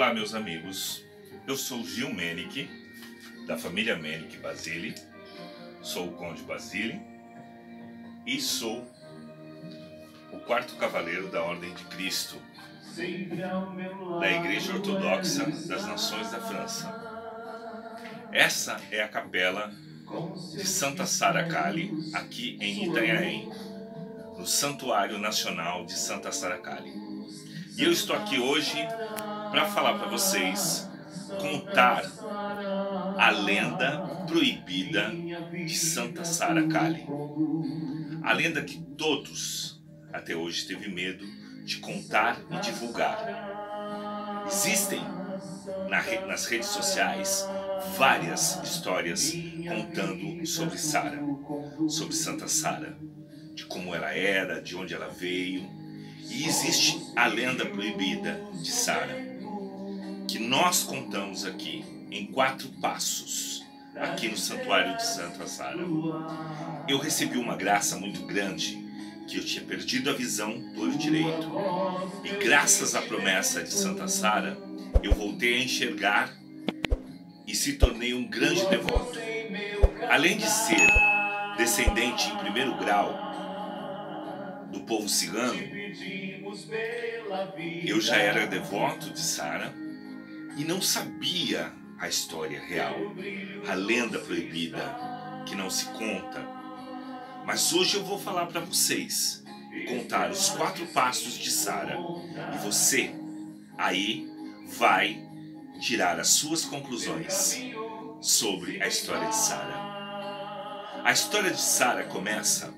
Olá, meus amigos. Eu sou Gil Menick, da família Menick Basile. Sou o Conde Basile e sou o quarto cavaleiro da Ordem de Cristo, da Igreja Ortodoxa das Nações da França. Essa é a capela de Santa Sara Kali, aqui em Itanhaém, no Santuário Nacional de Santa Sara Kali. E eu estou aqui hoje para falar para vocês, contar a lenda proibida de Santa Sara Kali. A lenda que todos até hoje teve medo de contar e divulgar. Existem nas redes sociais várias histórias contando sobre Sara, sobre Santa Sara, de como ela era, de onde ela veio. E existe a lenda proibida de Sara, que nós contamos aqui em 4 passos, aqui no Santuário de Santa Sara. Eu recebi uma graça muito grande, que eu tinha perdido a visão do olho direito. E graças à promessa de Santa Sara, eu voltei a enxergar e se tornei um grande devoto. Além de ser descendente em primeiro grau do povo cigano, eu já era devoto de Sara e não sabia a história real, a lenda proibida que não se conta. Mas hoje eu vou falar para vocês, contar os 4 passos de Sara, e você aí vai tirar as suas conclusões sobre a história de Sara. A história de Sara começa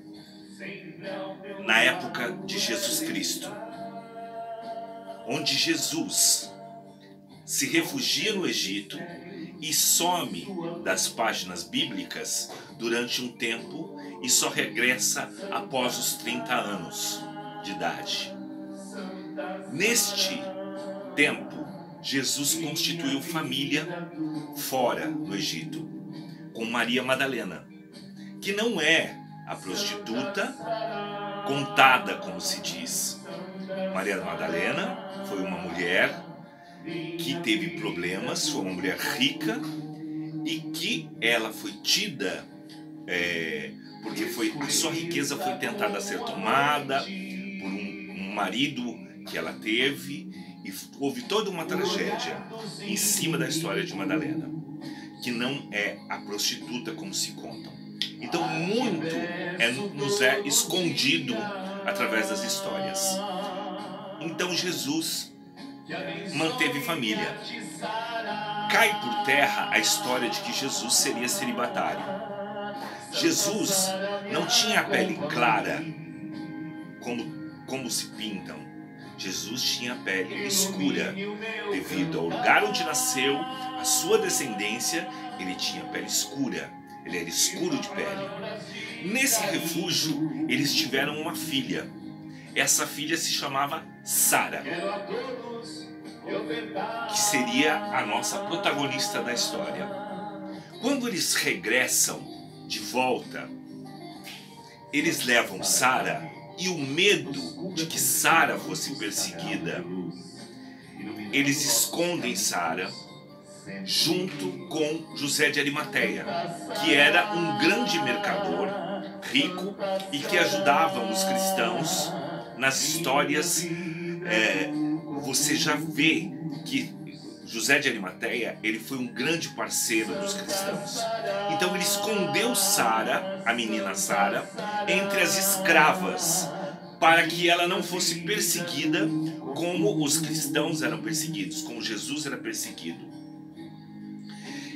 na época de Jesus Cristo, onde Jesus se refugia no Egito e some das páginas bíblicas durante um tempo e só regressa após os 30 anos de idade. Neste tempo, Jesus constituiu família fora no Egito, com Maria Madalena, que não é a prostituta contada, como se diz. Maria Madalena foi uma mulher que teve problemas, foi uma mulher rica e que ela foi tida porque a sua riqueza foi tentada ser tomada por um marido que ela teve, e houve toda uma tragédia em cima da história de Madalena, que não é a prostituta como se contam. Então muito nos é escondido através das histórias. Então Jesus manteve família. Cai por terra a história de que Jesus seria celibatário. Jesus não tinha a pele clara como se pintam. Jesus tinha a pele escura. Devido ao lugar onde nasceu, a sua descendência, ele tinha a pele escura. Ele era escuro de pele. Nesse refúgio, eles tiveram uma filha. Essa filha se chamava Sara, que seria a nossa protagonista da história. Quando eles regressam de volta, eles levam Sara, e o medo de que Sara fosse perseguida, eles escondem Sara junto com José de Arimateia, que era um grande mercador, rico, e que ajudava os cristãos nas histórias. Você já vê que José de Arimateia, ele foi um grande parceiro dos cristãos. Então ele escondeu Sara, a menina Sara, entre as escravas, para que ela não fosse perseguida como os cristãos eram perseguidos, como Jesus era perseguido.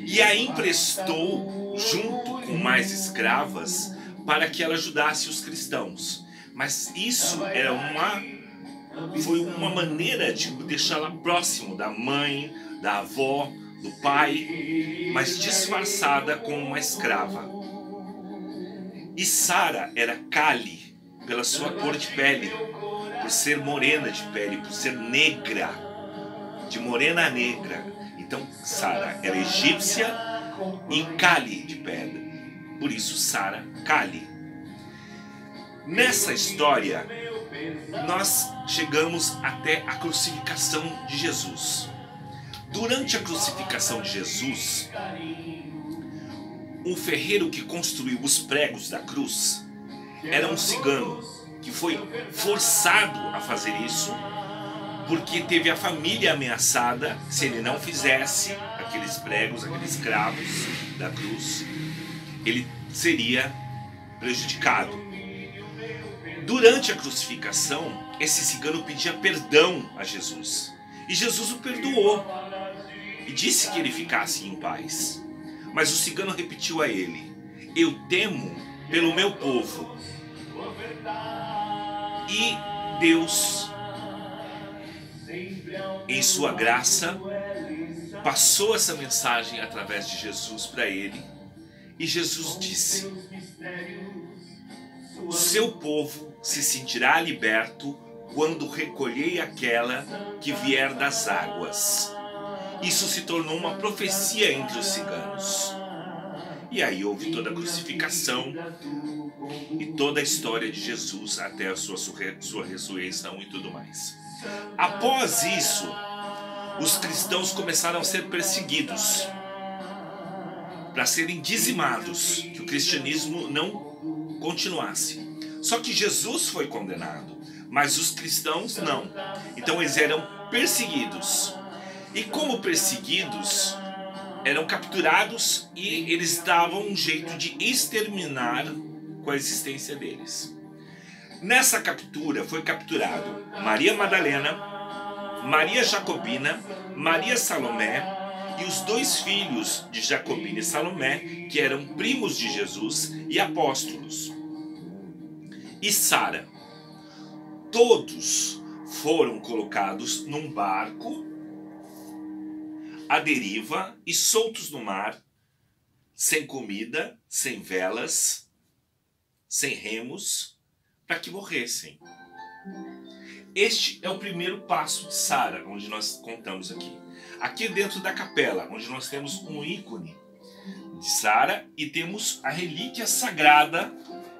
E a emprestou junto com mais escravas para que ela ajudasse os cristãos. Mas isso foi uma maneira de deixá-la próximo da mãe, da avó, do pai, mas disfarçada como uma escrava. E Sara era Kali pela sua cor de pele, por ser morena de pele, por ser negra, de morena a negra. Então Sara era egípcia e Kali de pele, por isso Sara Kali. Nessa história, nós chegamos até a crucificação de Jesus. Durante a crucificação de Jesus, o ferreiro que construiu os pregos da cruz era um cigano que foi forçado a fazer isso porque teve a família ameaçada se ele não fizesse aqueles pregos, aqueles cravos da cruz, ele seria prejudicado. Durante a crucificação, esse cigano pedia perdão a Jesus e Jesus o perdoou e disse que ele ficasse em paz. Mas o cigano repetiu a ele: eu temo pelo meu povo. E Deus, em sua graça, passou essa mensagem através de Jesus para ele. E Jesus disse: o seu povo se sentirá liberto quando recolher aquela que vier das águas. Isso se tornou uma profecia entre os ciganos. E aí houve toda a crucificação e toda a história de Jesus até a sua ressurreição e tudo mais. Após isso, os cristãos começaram a ser perseguidos para serem dizimados, que o cristianismo não continuasse. Só que Jesus foi condenado, mas os cristãos não. Então eles eram perseguidos. E como perseguidos, eram capturados e eles davam um jeito de exterminar com a existência deles. Nessa captura foi capturado Maria Madalena, Maria Jacobina, Maria Salomé e os 2 filhos de Jacobina e Salomé, que eram primos de Jesus e apóstolos. E Sara. Todos foram colocados num barco à deriva e soltos no mar, sem comida, sem velas, sem remos, para que morressem. Este é o primeiro passo de Sara, onde nós contamos aqui. Aqui dentro da capela, onde nós temos um ícone de Sara e temos a relíquia sagrada,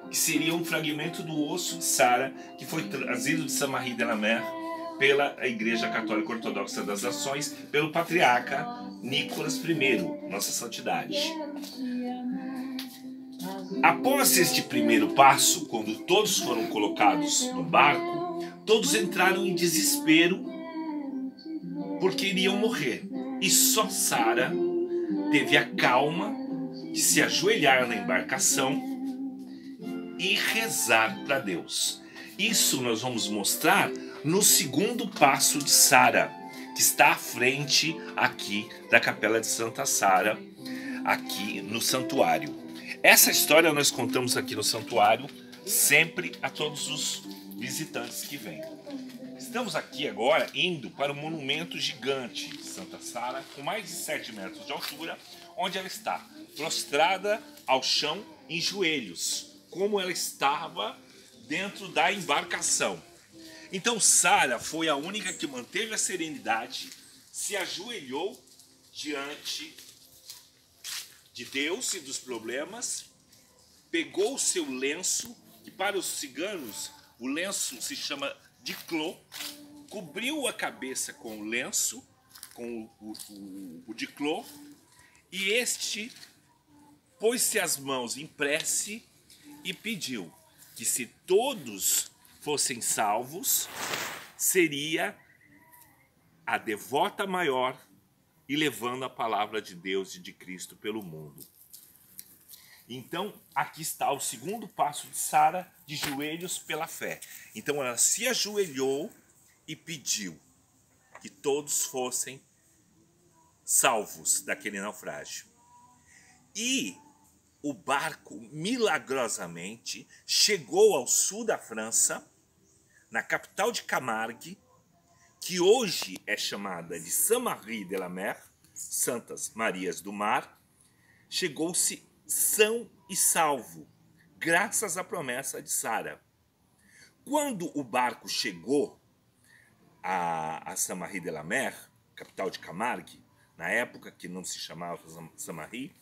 que seria um fragmento do osso de Sara, que foi trazido de Saint-Marie de la Mer pela Igreja Católica Ortodoxa das Nações, pelo patriarca Nicolas I, Nossa Santidade. Após este primeiro passo, quando todos foram colocados no barco, todos entraram em desespero porque iriam morrer. E só Sara teve a calma de se ajoelhar na embarcação e rezar para Deus. Isso nós vamos mostrar no segundo passo de Sara, que está à frente aqui da Capela de Santa Sara, aqui no santuário. Essa história nós contamos aqui no santuário sempre a todos os visitantes que vêm. Estamos aqui agora indo para o monumento gigante de Santa Sara, com mais de 7 metros de altura, onde ela está prostrada ao chão em joelhos, como ela estava dentro da embarcação. Então Sara foi a única que manteve a serenidade, se ajoelhou diante de Deus e dos problemas, pegou o seu lenço, que para os ciganos o lenço se chama diclô, cobriu a cabeça com o lenço, com o diclô, e este pôs-se as mãos em prece e pediu que, se todos fossem salvos, seria a devota maior e levando a palavra de Deus e de Cristo pelo mundo. Então, aqui está o segundo passo de Sara, de joelhos pela fé. Então, ela se ajoelhou e pediu que todos fossem salvos daquele naufrágio. E o barco, milagrosamente, chegou ao sul da França, na capital de Camargue, que hoje é chamada de Saint-Marie de la Mer, Santas Marias do Mar. Chegou-se são e salvo, graças à promessa de Sara. Quando o barco chegou a Saint-Marie de la Mer, capital de Camargue, na época que não se chamava Saint-Marie,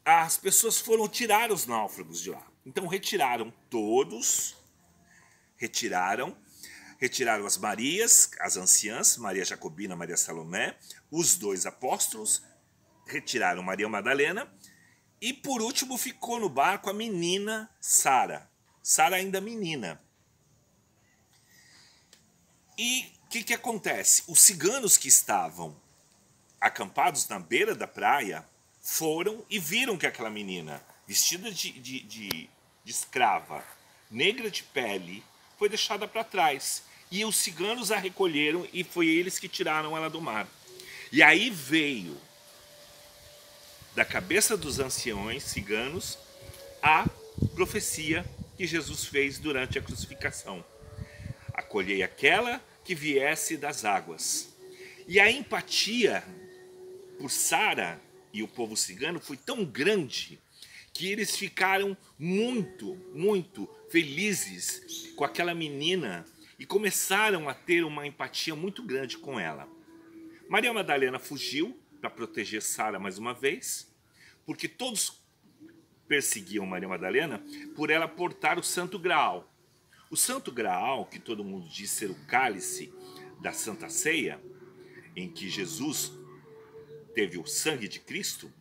as pessoas foram tirar os náufragos de lá. Então retiraram todos, retiraram as Marias, as anciãs, Maria Jacobina, Maria Salomé, os 2 apóstolos, retiraram Maria Madalena, e por último ficou no barco a menina Sara. Sara ainda menina. E o que acontece? Os ciganos que estavam acampados na beira da praia foram e viram que aquela menina, vestida de escrava, negra de pele, foi deixada para trás. E os ciganos a recolheram e foi eles que tiraram ela do mar. E aí veio da cabeça dos anciões ciganos a profecia que Jesus fez durante a crucificação. Acolhei aquela que viesse das águas. E a empatia por Sara e o povo cigano foi tão grande que eles ficaram muito, muito felizes com aquela menina e começaram a ter uma empatia muito grande com ela. Maria Madalena fugiu para proteger Sara mais uma vez, porque todos perseguiam Maria Madalena por ela portar o Santo Graal. O Santo Graal, que todo mundo diz ser o cálice da Santa Ceia, em que Jesus teve o sangue de Cristo,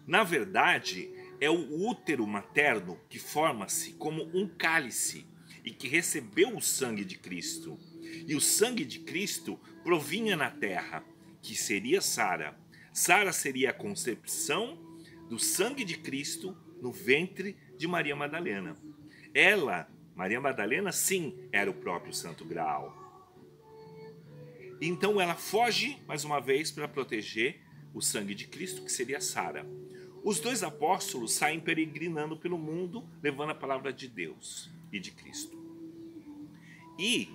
na verdade é o útero materno que forma-se como um cálice e que recebeu o sangue de Cristo. E o sangue de Cristo provinha na terra, que seria Sara. Sara seria a concepção do sangue de Cristo no ventre de Maria Madalena. Ela, Maria Madalena, sim, era o próprio Santo Graal. Então ela foge mais uma vez para proteger o sangue de Cristo, que seria Sara. Os 2 apóstolos saem peregrinando pelo mundo, levando a palavra de Deus e de Cristo. E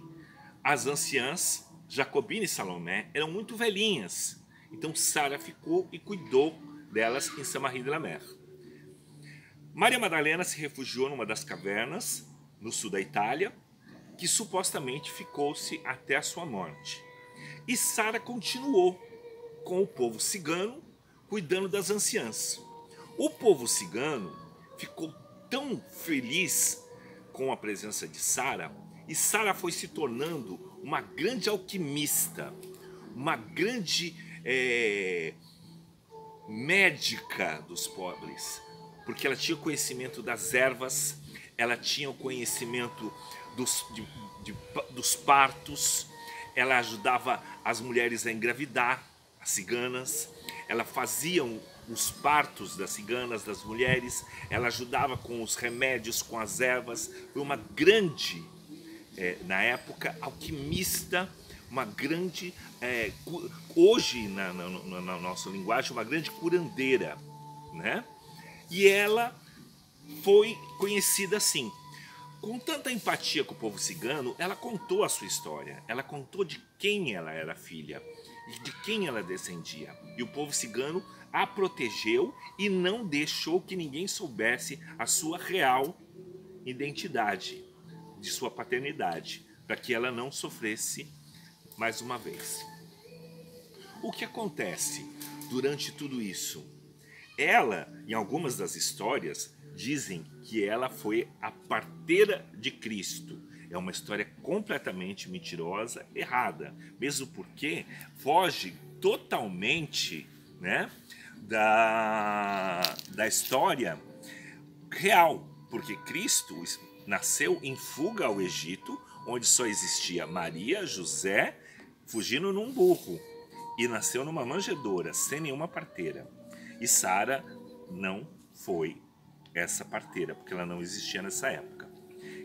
as anciãs, Jacobina e Salomé, eram muito velhinhas. Então Sara ficou e cuidou delas em Saint-Marie de la Mer. Maria Madalena se refugiou numa das cavernas, no sul da Itália, que supostamente ficou-se até a sua morte. E Sara continuou com o povo cigano, cuidando das anciãs. O povo cigano ficou tão feliz com a presença de Sara, e Sara foi se tornando uma grande alquimista, uma grande médica dos pobres, porque ela tinha conhecimento das ervas, ela tinha o conhecimento dos partos, ela ajudava as mulheres a engravidar, as ciganas, ela fazia os partos das ciganas, das mulheres, ela ajudava com os remédios, com as ervas, foi uma grande, na época, alquimista, uma grande, hoje na nossa linguagem, uma grande curandeira, né? E ela foi conhecida assim. Com tanta empatia com o povo cigano, ela contou a sua história, ela contou de quem ela era filha e de quem ela descendia. E o povo cigano a protegeu e não deixou que ninguém soubesse a sua real identidade, de sua paternidade, para que ela não sofresse mais uma vez. O que acontece durante tudo isso? Ela, em algumas das histórias, dizem que ela foi a parteira de Cristo. É uma história completamente mentirosa, errada, mesmo porque foge totalmente, né, da história real, porque Cristo nasceu em fuga ao Egito, onde só existia Maria, José, fugindo num burro, e nasceu numa manjedoura, sem nenhuma parteira. E Sara não foi essa parteira, porque ela não existia nessa época.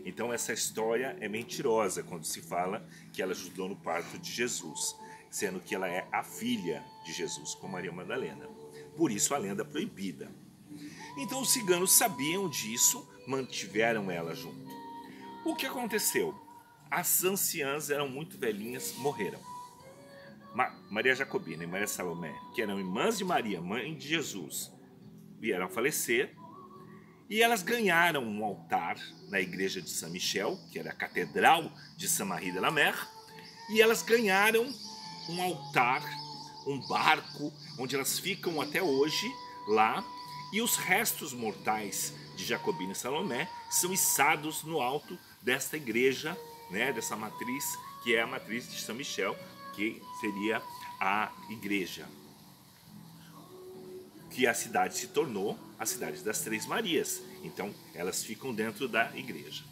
Então essa história é mentirosa quando se fala que ela ajudou no parto de Jesus, sendo que ela é a filha de Jesus, com Maria Madalena. Por isso a lenda proibida. Então os ciganos sabiam disso, mantiveram ela junto. O que aconteceu? As anciãs eram muito velhinhas, morreram. Maria Jacobina e Maria Salomé, que eram irmãs de Maria, mãe de Jesus, vieram a falecer, e elas ganharam um altar na igreja de Saint-Michel, que era a catedral de Saint-Marie de la Mer, e elas ganharam um altar, um barco, onde elas ficam até hoje lá, e os restos mortais de Jacobina e Salomé são içados no alto desta igreja, né, dessa matriz que é a matriz de São Michel, que seria a igreja. Que a cidade se tornou a cidade das Três Marias. Então, elas ficam dentro da igreja.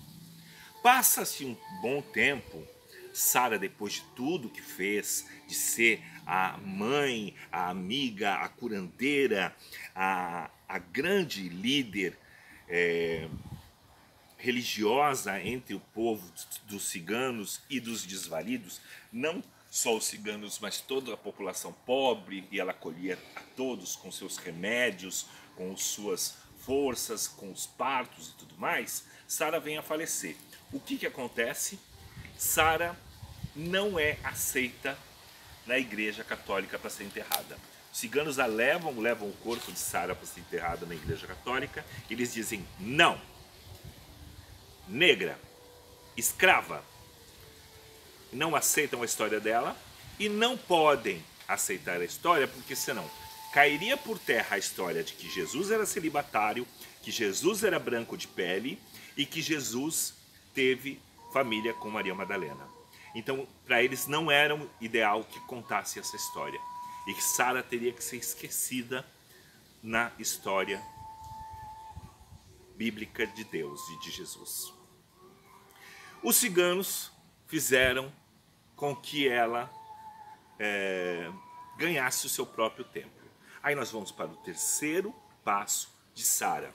Passa-se um bom tempo, Sara, depois de tudo que fez, de ser a mãe, a amiga, a curandeira, a grande líder religiosa entre o povo dos ciganos e dos desvalidos, não só os ciganos, mas toda a população pobre, e ela acolhia a todos com seus remédios, com suas forças, com os partos e tudo mais. Sara vem a falecer. O que acontece? Sara não é aceita na igreja católica para ser enterrada. Os ciganos a levam o corpo de Sara para ser enterrada na igreja católica, e eles dizem não. Negra, escrava, não aceitam a história dela e não podem aceitar a história, porque senão cairia por terra a história de que Jesus era celibatário, que Jesus era branco de pele e que Jesus teve família com Maria Madalena. Então, para eles não era ideal que contasse essa história, e que Sara teria que ser esquecida na história bíblica de Deus e de Jesus. Os ciganos fizeram com que ela ganhasse o seu próprio templo. Aí nós vamos para o terceiro passo de Sara.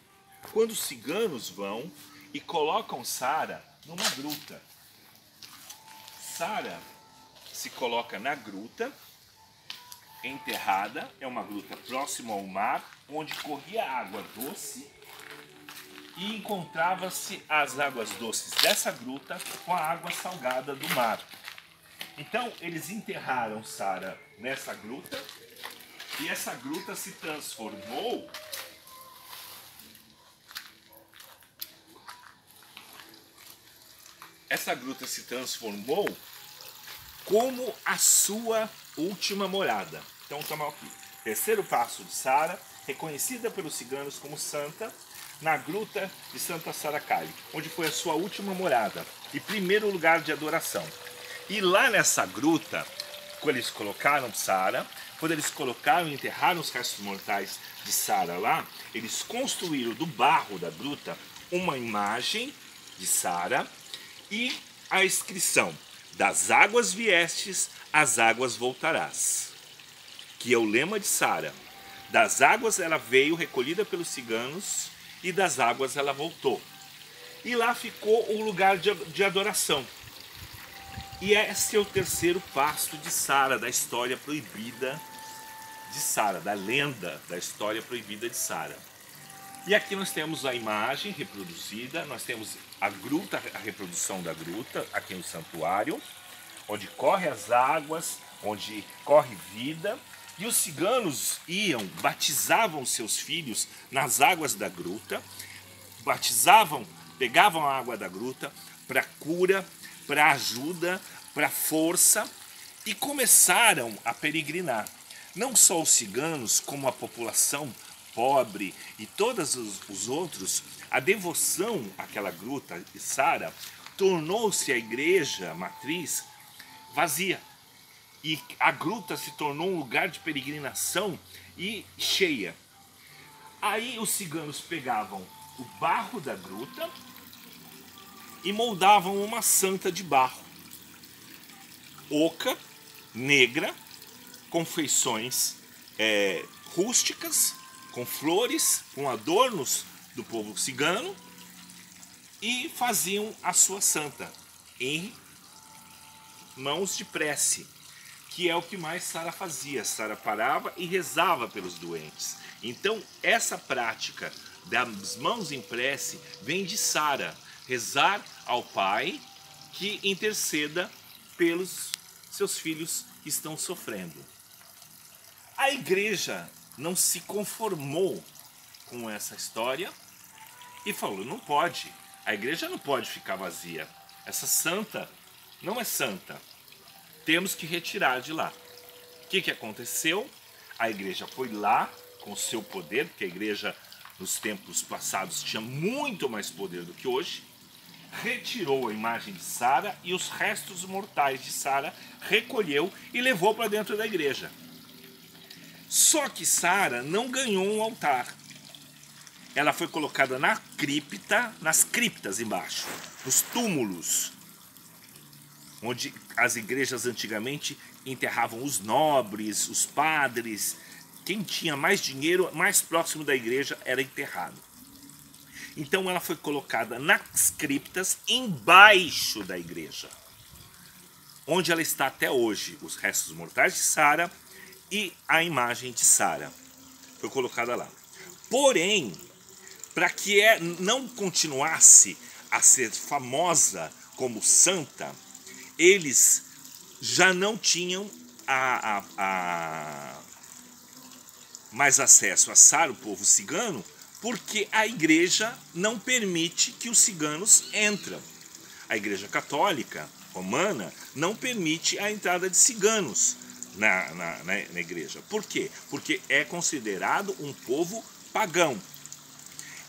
Quando os ciganos vão e colocam Sara numa gruta. Sara se coloca na gruta, enterrada, é uma gruta próxima ao mar, onde corria água doce, e encontrava-se as águas doces dessa gruta com a água salgada do mar. Então eles enterraram Sara nessa gruta, e essa gruta se transformou como a sua última morada. Então estamos aqui. Terceiro passo de Sara, reconhecida pelos ciganos como santa, na gruta de Santa Saracali, onde foi a sua última morada e primeiro lugar de adoração. E lá nessa gruta, quando eles colocaram Sara, quando eles colocaram e enterraram os restos mortais de Sara lá, eles construíram do barro da gruta uma imagem de Sara e a inscrição: das águas viestes, às águas voltarás, que é o lema de Sara. Das águas ela veio recolhida pelos ciganos, e das águas ela voltou. E lá ficou o lugar de adoração. E esse é o terceiro passo de Sara, da história proibida de Sara, da lenda da história proibida de Sara. E aqui nós temos a imagem reproduzida, nós temos a gruta, a reprodução da gruta, aqui no santuário, onde correm as águas, onde corre vida. E os ciganos iam, batizavam seus filhos nas águas da gruta, batizavam, pegavam a água da gruta para cura, para ajuda, para força, e começaram a peregrinar. Não só os ciganos, como a população pobre e todos os outros, a devoção àquela gruta de Sara tornou-se a igreja matriz vazia. E a gruta se tornou um lugar de peregrinação e cheia. Aí os ciganos pegavam o barro da gruta e moldavam uma santa de barro, oca, negra, com feições rústicas, com flores, com adornos do povo cigano, e faziam a sua santa em mãos de prece, que é o que mais Sara fazia. Sara parava e rezava pelos doentes. Então essa prática das mãos em prece vem de Sara, rezar ao Pai que interceda pelos seus filhos que estão sofrendo. A igreja não se conformou com essa história e falou: não pode, a igreja não pode ficar vazia, essa santa não é santa, temos que retirar de lá. O que aconteceu? A igreja foi lá com o seu poder, porque a igreja nos tempos passados tinha muito mais poder do que hoje, retirou a imagem de Sara e os restos mortais de Sara recolheu e levou para dentro da igreja. Só que Sara não ganhou um altar. Ela foi colocada na cripta, nas criptas embaixo, nos túmulos, onde as igrejas antigamente enterravam os nobres, os padres. Quem tinha mais dinheiro, mais próximo da igreja, era enterrado. Então ela foi colocada nas criptas embaixo da igreja, onde ela está até hoje, os restos mortais de Sara e a imagem de Sara. Foi colocada lá. Porém, para que não continuasse a ser famosa como santa, eles já não tinham mais acesso a Sara, o povo cigano, porque a igreja não permite que os ciganos entrem. A igreja católica romana não permite a entrada de ciganos na igreja. Por quê? Porque é considerado um povo pagão.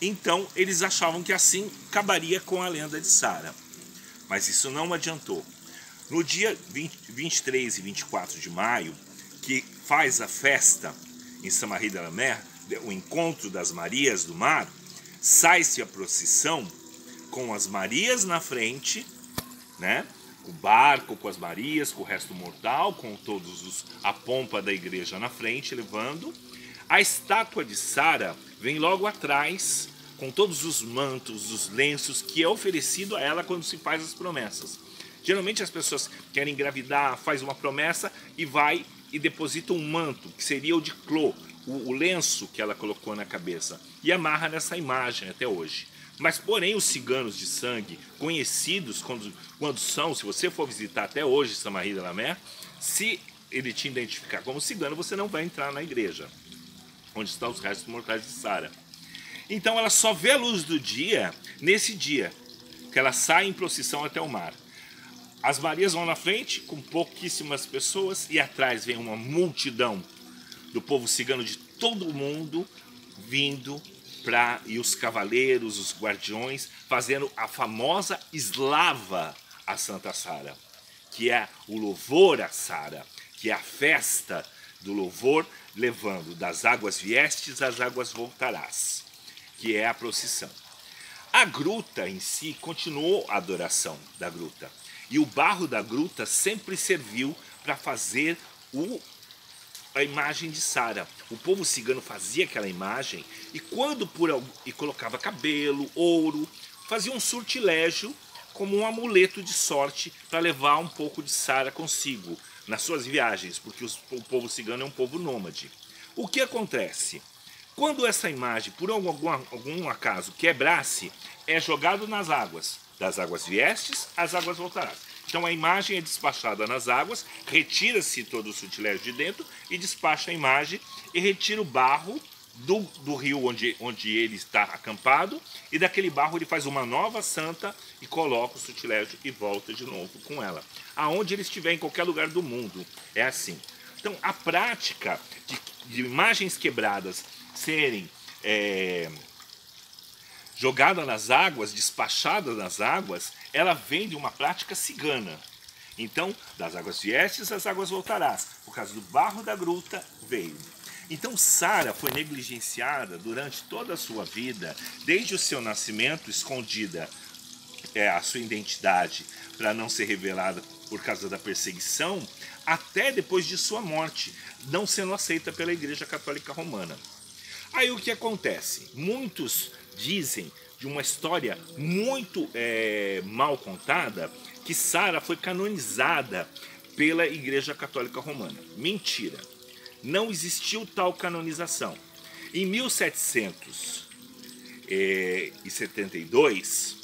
Então eles achavam que assim acabaria com a lenda de Sara. Mas isso não adiantou. No dia 23 e 24 de maio, que faz a festa em Saint-Marie-de-la-Mer, o encontro das Marias do Mar, sai-se a procissão com as Marias na frente, né? O barco com as Marias, com o resto mortal, com todos a pompa da igreja na frente, levando. A estátua de Sara vem logo atrás, com todos os mantos, os lenços que é oferecido a ela quando se faz as promessas. Geralmente as pessoas querem engravidar, faz uma promessa e vai e deposita um manto, que seria o de clô, o lenço que ela colocou na cabeça, e amarra nessa imagem até hoje. Mas porém os ciganos de sangue, conhecidos quando são, se você for visitar até hoje Saint-Marie-de-la-Mer, se ele te identificar como cigano, você não vai entrar na igreja, onde estão os restos mortais de Sara. Então ela só vê a luz do dia nesse dia, que ela sai em procissão até o mar. As Marias vão na frente com pouquíssimas pessoas e atrás vem uma multidão do povo cigano de todo o mundo vindo e os cavaleiros, os guardiões, fazendo a famosa eslava a Santa Sara, que é o louvor a Sara, que é a festa do louvor, levando das águas viestes às águas voltarás, que é a procissão. A gruta em si continuou a adoração da gruta. E o barro da gruta sempre serviu para fazer a imagem de Sara. O povo cigano fazia aquela imagem e colocava cabelo, ouro, fazia um sortilégio como um amuleto de sorte para levar um pouco de Sara consigo nas suas viagens, porque o povo cigano é um povo nômade. O que acontece? Quando essa imagem, por algum acaso, quebrasse, é jogado nas águas. Das águas viestes às águas voltarás. Então a imagem é despachada nas águas, retira-se todo o sortilégio de dentro e despacha a imagem e retira o barro do rio onde ele está acampado, e daquele barro ele faz uma nova santa e coloca o sortilégio e volta de novo com ela. Aonde ele estiver, em qualquer lugar do mundo, é assim. Então a prática de imagens quebradas serem jogada nas águas, despachada nas águas, ela vem de uma prática cigana. Então, das águas viestes às águas voltarás. Por causa do barro da gruta, veio. Então, Sara foi negligenciada durante toda a sua vida, desde o seu nascimento, escondida a sua identidade para não ser revelada por causa da perseguição, até depois de sua morte, não sendo aceita pela Igreja Católica Romana. Aí o que acontece? Muitos dizem de uma história muito mal contada que Sara foi canonizada pela Igreja Católica Romana. Mentira. Não existiu tal canonização. Em 1772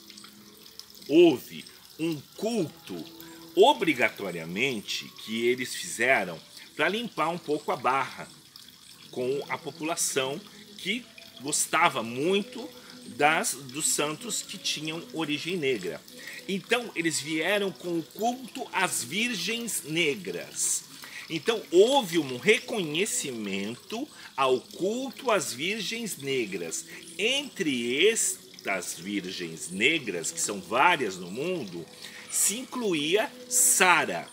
houve um culto obrigatoriamente que eles fizeram para limpar um pouco a barra com a população que gostava muito dos santos que tinham origem negra. Então eles vieram com o culto às virgens negras. Então houve um reconhecimento ao culto às virgens negras. Entre das virgens negras, que são várias no mundo, se incluía Sara.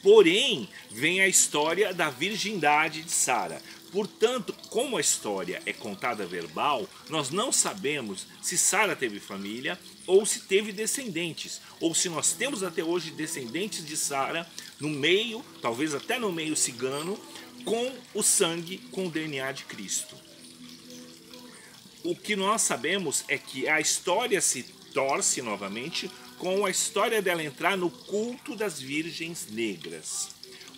Porém, vem a história da virgindade de Sara. Portanto, como a história é contada verbal, nós não sabemos se Sara teve família ou se teve descendentes, ou se nós temos até hoje descendentes de Sara no meio, talvez até no meio cigano, com o sangue, com o DNA de Cristo. O que nós sabemos é que a história se torce novamente com a história dela entrar no culto das virgens negras.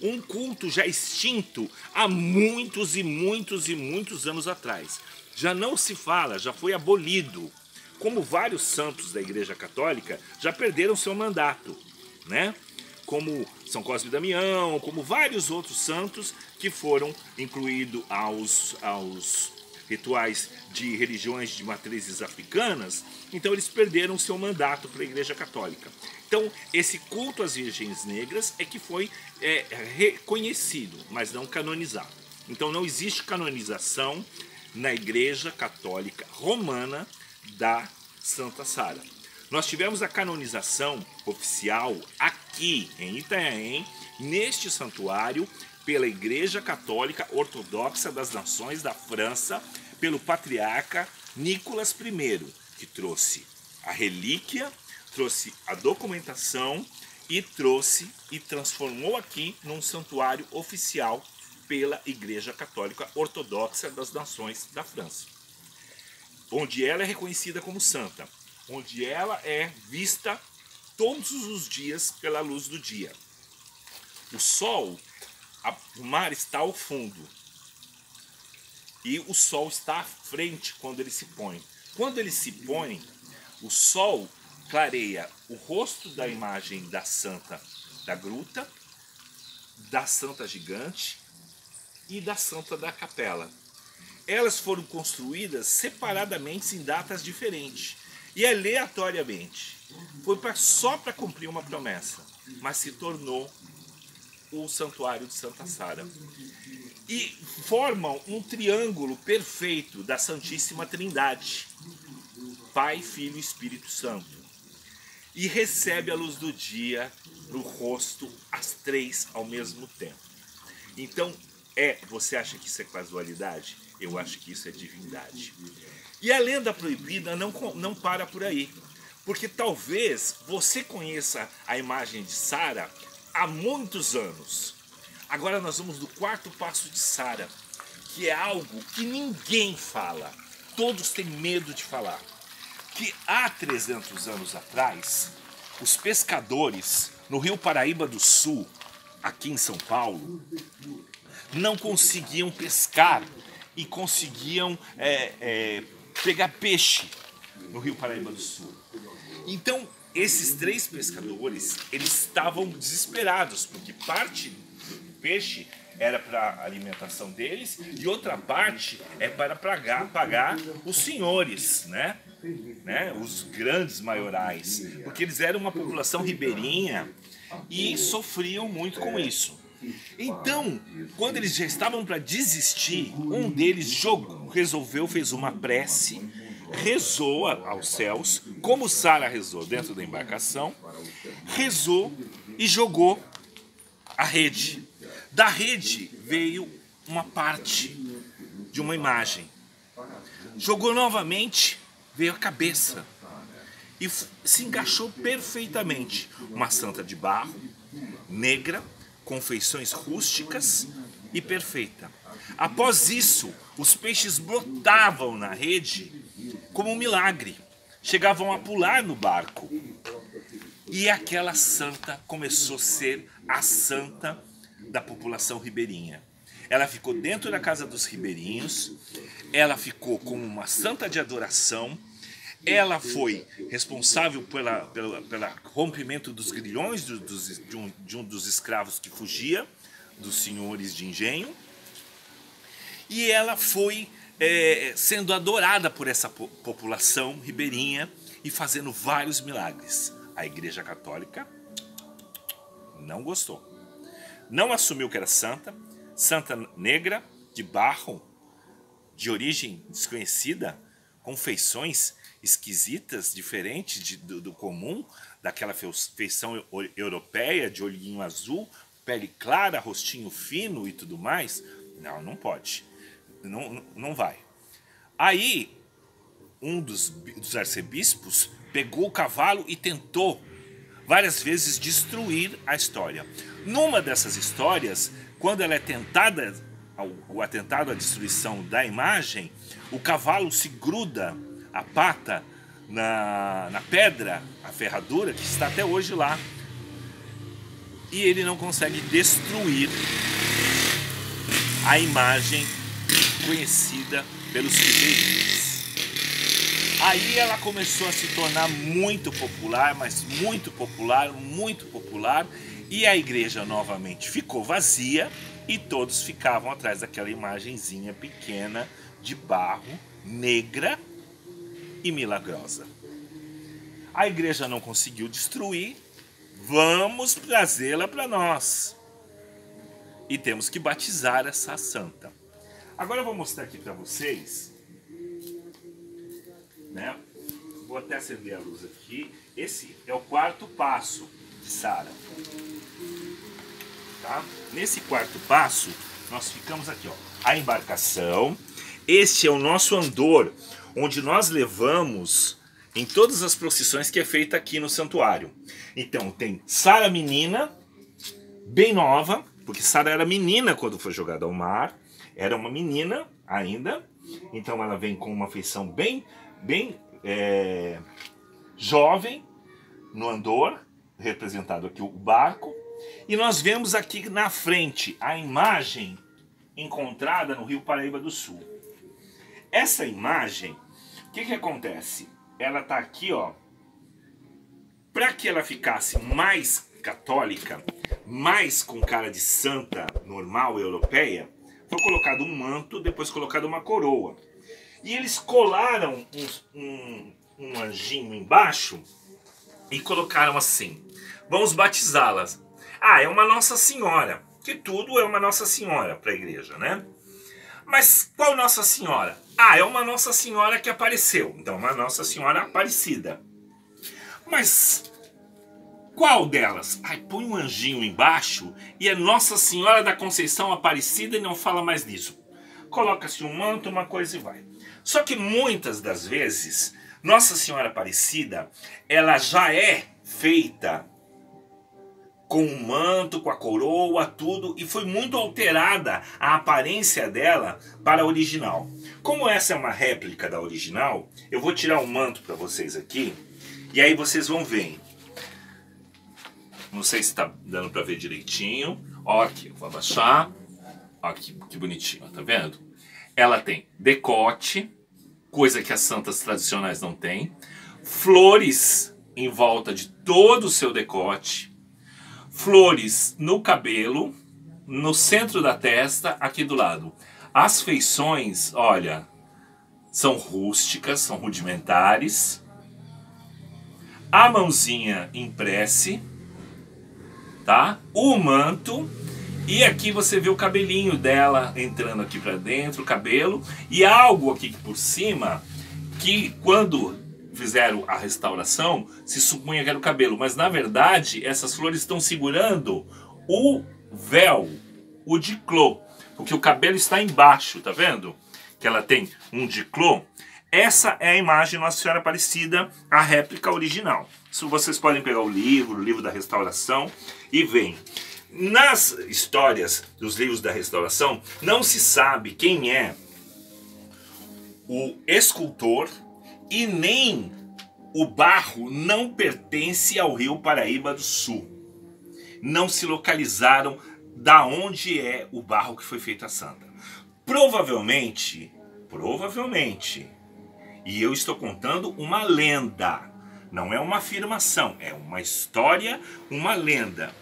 Um culto já extinto há muitos e muitos e muitos anos atrás. Já não se fala, já foi abolido. Como vários santos da Igreja Católica já perderam seu mandato, né? Como São Cosme e Damião, como vários outros santos que foram incluídos aos rituais de religiões de matrizes africanas, então eles perderam seu mandato para a Igreja Católica. Então, esse culto às virgens negras é que foi reconhecido, mas não canonizado. Então, não existe canonização na Igreja Católica Romana da Santa Sara. Nós tivemos a canonização oficial aqui em Itanhaém, neste santuário, pela Igreja Católica Ortodoxa das Nações da França, pelo patriarca Nicolas I, que trouxe a relíquia, trouxe a documentação e trouxe e transformou aqui num santuário oficial pela Igreja Católica Ortodoxa das Nações da França, onde ela é reconhecida como santa, onde ela é vista todos os dias pela luz do dia. O sol, o mar está ao fundo e o sol está à frente quando ele se põe. Quando ele se põe, o sol clareia o rosto da imagem da santa da gruta, da santa gigante e da santa da capela. Elas foram construídas separadamente em datas diferentes e aleatoriamente. Foi só para cumprir uma promessa, mas se tornou o santuário de Santa Sara. E formam um triângulo perfeito da Santíssima Trindade, Pai, Filho e Espírito Santo. E recebe a luz do dia no rosto, as três ao mesmo tempo. Então, você acha que isso é casualidade? Eu acho que isso é divindade. E a lenda proibida não para por aí, porque talvez você conheça a imagem de Sara há muitos anos. Agora nós vamos no quarto passo de Sara, que é algo que ninguém fala, todos têm medo de falar. Que há 300 anos atrás, os pescadores no Rio Paraíba do Sul, aqui em São Paulo, não conseguiam pescar e conseguiam pegar peixe no Rio Paraíba do Sul. Então, esses três pescadores, eles estavam desesperados, porque parte do peixe era para alimentação deles e outra parte é para pagar os senhores, né? Os grandes maiorais, porque eles eram uma população ribeirinha e sofriam muito com isso. Então, quando eles já estavam para desistir, um deles fez uma prece, rezou aos céus, como Sara rezou dentro da embarcação, rezou e jogou a rede. Da rede veio uma parte de uma imagem. Jogou novamente, veio a cabeça e se encaixou perfeitamente. Uma santa de barro, negra, com feições rústicas e perfeita. Após isso, os peixes brotavam na rede como um milagre. Chegavam a pular no barco. E aquela santa começou a ser a santa da população ribeirinha. Ela ficou dentro da casa dos ribeirinhos, ela ficou como uma santa de adoração, ela foi responsável pelo rompimento dos grilhões de um dos escravos que fugia, dos senhores de engenho, e ela foi sendo adorada por essa população ribeirinha e fazendo vários milagres. A Igreja Católica não gostou. Não assumiu que era santa negra, de barro, de origem desconhecida, com feições esquisitas, diferentes do comum, daquela feição europeia, de olhinho azul, pele clara, rostinho fino e tudo mais. Não, não pode. Não vai. Aí, um dos arcebispos pegou o cavalo e tentou várias vezes destruir a história. Numa dessas histórias, quando ela é tentada, o atentado à destruição da imagem, o cavalo se gruda a pata na pedra, a ferradura, que está até hoje lá. E ele não consegue destruir a imagem conhecida pelos fideiros. Aí ela começou a se tornar muito popular, mas muito popular, muito popular, e a igreja novamente ficou vazia e todos ficavam atrás daquela imagenzinha pequena de barro, negra e milagrosa. A igreja não conseguiu destruir, vamos trazê-la para nós. E temos que batizar essa santa. Agora eu vou mostrar aqui para vocês, né? Vou até acender a luz aqui. Esse é o quarto passo de Sara. Tá? Nesse quarto passo, nós ficamos aqui, ó, a embarcação. Este é o nosso andor, onde nós levamos em todas as procissões que é feita aqui no santuário. Então tem Sara menina, bem nova, porque Sara era menina quando foi jogada ao mar. Era uma menina ainda, então ela vem com uma feição bem jovem no andor, representado aqui o barco. E nós vemos aqui na frente a imagem encontrada no Rio Paraíba do Sul. Essa imagem, o que acontece? Ela está aqui, ó, para que ela ficasse mais católica, mais com cara de santa normal europeia, foi colocado um manto, depois colocado uma coroa. E eles colaram um anjinho embaixo e colocaram assim: vamos batizá-las. Ah, é uma Nossa Senhora, que tudo é uma Nossa Senhora para a igreja, né? Mas qual Nossa Senhora? Ah, é uma Nossa Senhora que apareceu. Então, uma Nossa Senhora Aparecida. Mas qual delas? Ai, põe um anjinho embaixo e é Nossa Senhora da Conceição Aparecida e não fala mais nisso. Coloca-se um manto, uma coisa e vai. Só que muitas das vezes, Nossa Senhora Aparecida, ela já é feita com o manto, com a coroa, tudo, e foi muito alterada a aparência dela para a original. Como essa é uma réplica da original, eu vou tirar o manto para vocês aqui, e aí vocês vão ver. Não sei se está dando para ver direitinho. Ó, aqui, eu vou abaixar. Ó, aqui, que bonitinho, ó, tá vendo? Ela tem decote, coisa que as santas tradicionais não têm, flores em volta de todo o seu decote, flores no cabelo, no centro da testa, aqui do lado. As feições, olha, são rústicas, são rudimentares. A mãozinha em prece, tá? O manto. E aqui você vê o cabelinho dela entrando aqui para dentro, o cabelo. E algo aqui por cima, que quando fizeram a restauração, se supunha que era o cabelo. Mas na verdade, essas flores estão segurando o véu, o diclô. Porque o cabelo está embaixo, tá vendo? Que ela tem um diclô. Essa é a imagem de Nossa Senhora Aparecida, a réplica original. Isso vocês podem pegar o livro da restauração e veem. Nas histórias dos livros da restauração, não se sabe quem é o escultor e nem o barro não pertence ao Rio Paraíba do Sul. Não se localizaram da onde é o barro que foi feito a santa. Provavelmente, e eu estou contando uma lenda, não é uma afirmação, é uma história, uma lenda,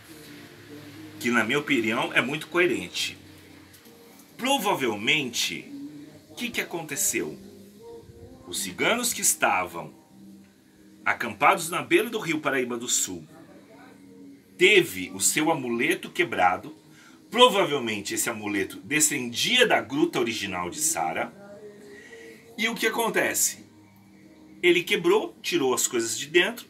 que na minha opinião é muito coerente. Provavelmente, o que aconteceu? Os ciganos que estavam acampados na beira do Rio Paraíba do Sul teve o seu amuleto quebrado. Provavelmente esse amuleto descendia da gruta original de Sara. E o que acontece? Ele quebrou, tirou as coisas de dentro,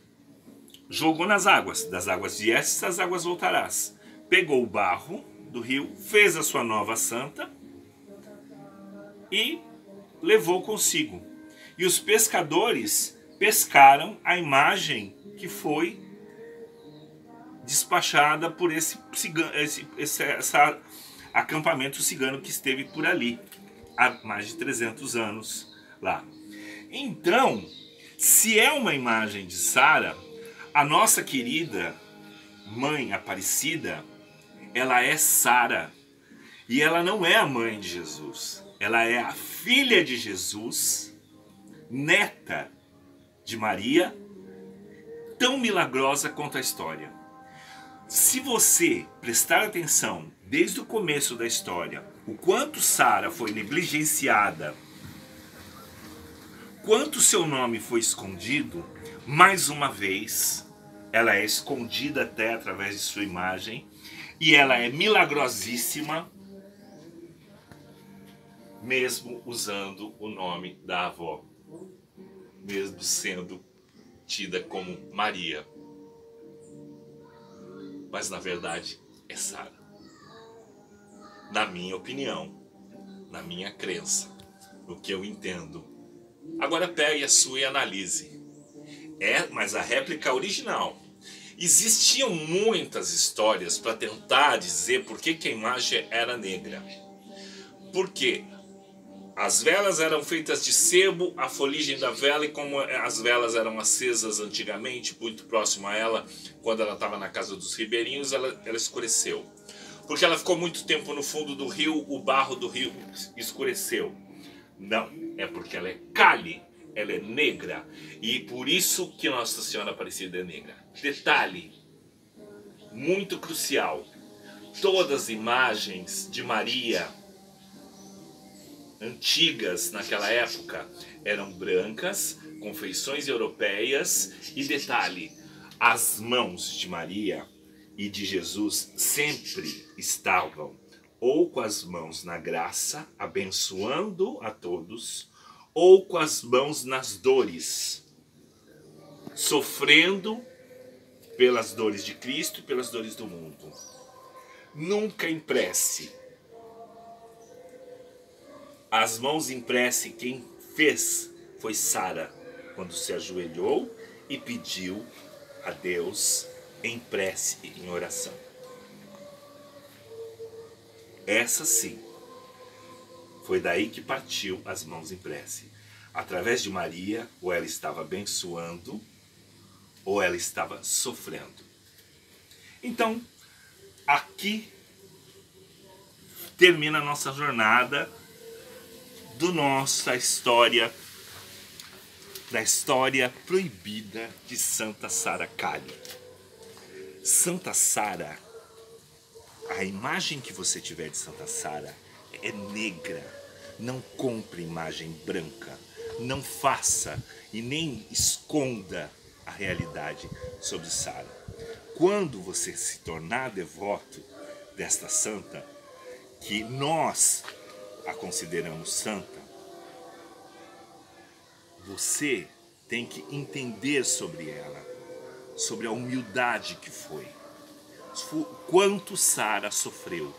jogou nas águas. Das águas viestes, as águas voltarás. Pegou o barro do rio, fez a sua nova santa e levou consigo. E os pescadores pescaram a imagem que foi despachada por esse acampamento cigano que esteve por ali há mais de 300 anos lá. Então, se é uma imagem de Sara, a nossa querida mãe Aparecida, ela é Sara. E ela não é a mãe de Jesus. Ela é a filha de Jesus, neta de Maria, tão milagrosa quanto a história. Se você prestar atenção desde o começo da história, o quanto Sara foi negligenciada, quanto seu nome foi escondido, mais uma vez, ela é escondida até através de sua imagem, e ela é milagrosíssima, mesmo usando o nome da avó, mesmo sendo tida como Maria. Mas na verdade é Sara. Na minha opinião, na minha crença, no que eu entendo. Agora pegue a sua e analise. Mas a réplica original. Existiam muitas histórias para tentar dizer por que a imagem era negra. Porque as velas eram feitas de sebo, a foligem da vela, e como as velas eram acesas antigamente, muito próximo a ela, quando ela estava na casa dos ribeirinhos, ela escureceu. Porque ela ficou muito tempo no fundo do rio, o barro do rio escureceu. Não, é porque ela é Kali, ela é negra, e por isso que Nossa Senhora Aparecida é negra. Detalhe muito crucial: todas as imagens de Maria antigas naquela época eram brancas, com feições europeias, e detalhe, as mãos de Maria e de Jesus sempre estavam ou com as mãos na graça, abençoando a todos, ou com as mãos nas dores, sofrendo pelas dores de Cristo e pelas dores do mundo. Nunca em prece. As mãos em prece, quem fez foi Sara, quando se ajoelhou e pediu a Deus em prece e em oração. Essa sim, foi daí que partiu as mãos em prece. Através de Maria, ou ela estava abençoando, ou ela estava sofrendo. Então, aqui termina a nossa jornada da história proibida de Santa Sara Kali. Santa Sara, a imagem que você tiver de Santa Sara é negra. Não compre imagem branca. Não faça e nem esconda a realidade sobre Sara. Quando você se tornar devoto desta santa, que nós a consideramos santa, você tem que entender sobre ela, sobre a humildade que foi, o quanto Sara sofreu,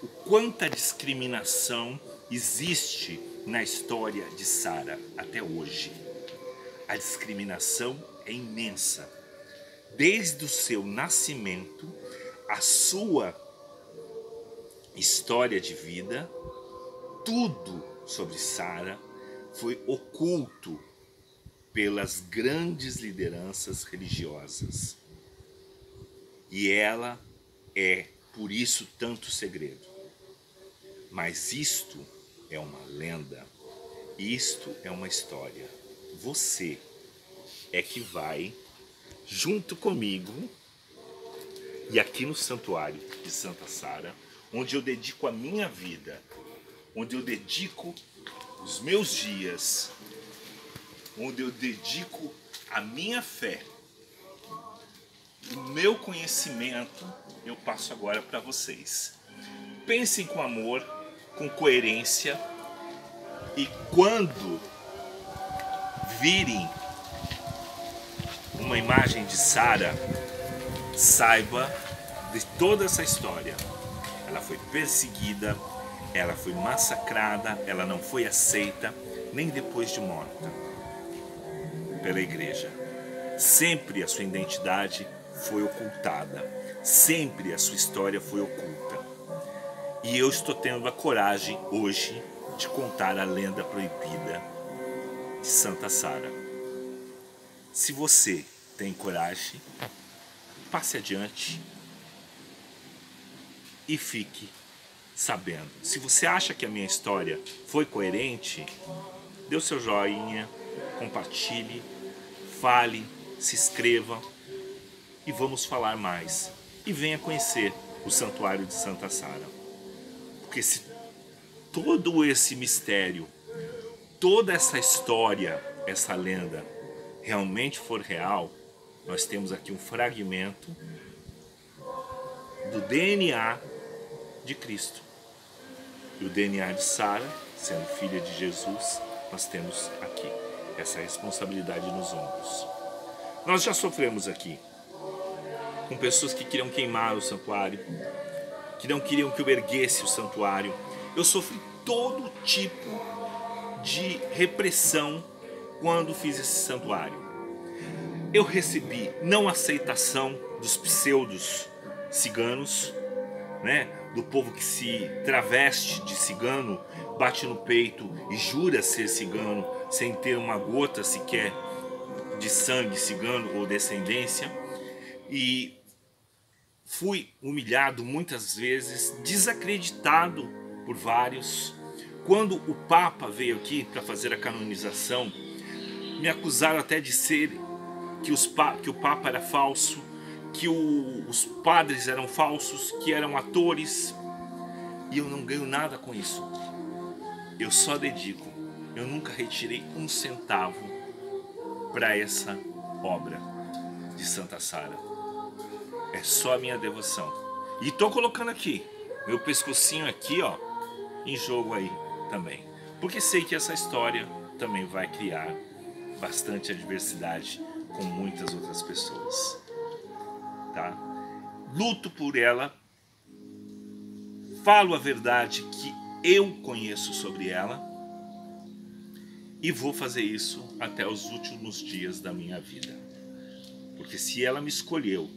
o quanta discriminação existe na história de Sara até hoje. A discriminação é imensa. Desde o seu nascimento, a sua história de vida, tudo sobre Sara foi oculto pelas grandes lideranças religiosas. E ela é, por isso, tanto segredo. Mas isto é uma lenda, isto é uma história. Você é que vai, junto comigo, e aqui no Santuário de Santa Sara, onde eu dedico a minha vida, onde eu dedico os meus dias, onde eu dedico a minha fé, o meu conhecimento, eu passo agora para vocês. Pensem com amor, com coerência, e quando virem uma imagem de Sara, saiba de toda essa história. Ela foi perseguida, ela foi massacrada, ela não foi aceita, nem depois de morta, pela igreja. Sempre a sua identidade foi ocultada, sempre a sua história foi oculta. E eu estou tendo a coragem hoje de contar a lenda proibida de Santa Sara. Se você tem coragem, passe adiante e fique sabendo. Se você acha que a minha história foi coerente, dê o seu joinha, compartilhe, fale, se inscreva e vamos falar mais. E venha conhecer o Santuário de Santa Sara. Porque se todo esse mistério, toda essa história, essa lenda realmente for real, nós temos aqui um fragmento do DNA de Cristo. E o DNA de Sara, sendo filha de Jesus, nós temos aqui essa responsabilidade nos ombros. Nós já sofremos aqui com pessoas que queriam queimar o santuário, que não queriam que eu erguesse o santuário. Eu sofri todo tipo de repressão quando fiz esse santuário. Eu recebi não aceitação dos pseudos ciganos, né? Do povo que se traveste de cigano, bate no peito e jura ser cigano sem ter uma gota sequer de sangue cigano ou descendência. E fui humilhado muitas vezes, desacreditado por vários. Quando o Papa veio aqui para fazer a canonização, me acusaram até de ser que o Papa era falso, que os padres eram falsos, que eram atores. E eu não ganho nada com isso. Eu só dedico. Eu nunca retirei um centavo para essa obra de Santa Sara. É só a minha devoção. E tô colocando aqui, meu pescocinho aqui, ó, em jogo aí também. Porque sei que essa história também vai criar bastante adversidade com muitas outras pessoas. Tá? Luto por ela. Falo a verdade que eu conheço sobre ela. E vou fazer isso até os últimos dias da minha vida. Porque se ela me escolheu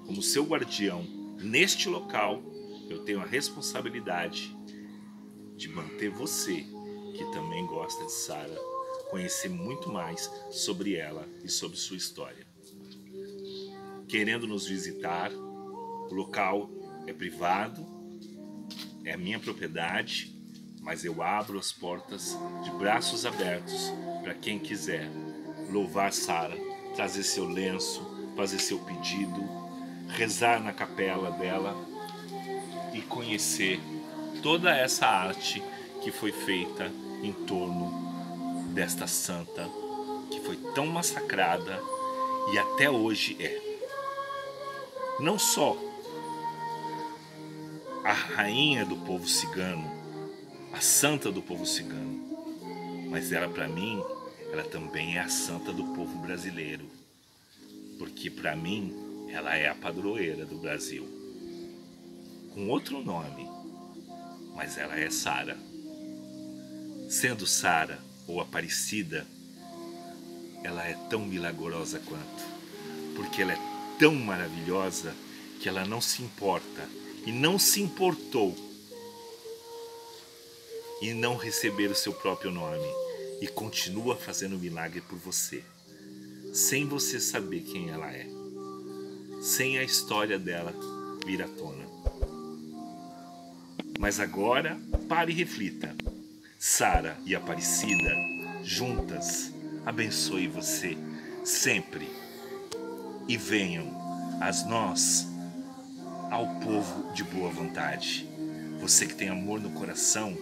como seu guardião neste local, eu tenho a responsabilidade de manter você, que também gosta de Sara, conhecer muito mais sobre ela e sobre sua história. Querendo nos visitar, o local é privado, é minha propriedade, mas eu abro as portas de braços abertos para quem quiser louvar Sara, trazer seu lenço, fazer seu pedido, rezar na capela dela e conhecer toda essa arte que foi feita em torno desta santa que foi tão massacrada e até hoje é. Não só a rainha do povo cigano, a santa do povo cigano, mas ela, para mim, ela também é a santa do povo brasileiro, porque para mim ela é a padroeira do Brasil, com outro nome, mas ela é Sara. Sendo Sara ou Aparecida, ela é tão milagrosa quanto, porque ela é tão maravilhosa que ela não se importa e não se importou em não receber o seu próprio nome e continua fazendo milagre por você, sem você saber quem ela é, sem a história dela vir à tona. Mas agora, pare e reflita. Sara e Aparecida, juntas, abençoe você sempre. E venham as nós, ao povo de boa vontade. Você que tem amor no coração,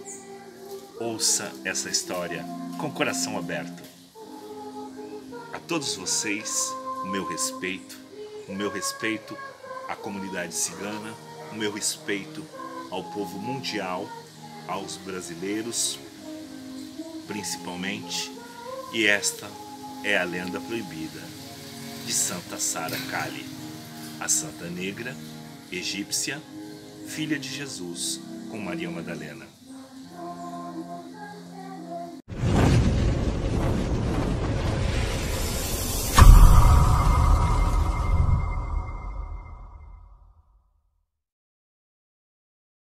ouça essa história com o coração aberto. A todos vocês, o meu respeito à comunidade cigana, o meu respeito ao povo mundial, aos brasileiros, principalmente. E esta é a lenda proibida de de Santa Sara Cali, a Santa Negra, egípcia, filha de Jesus, com Maria Madalena.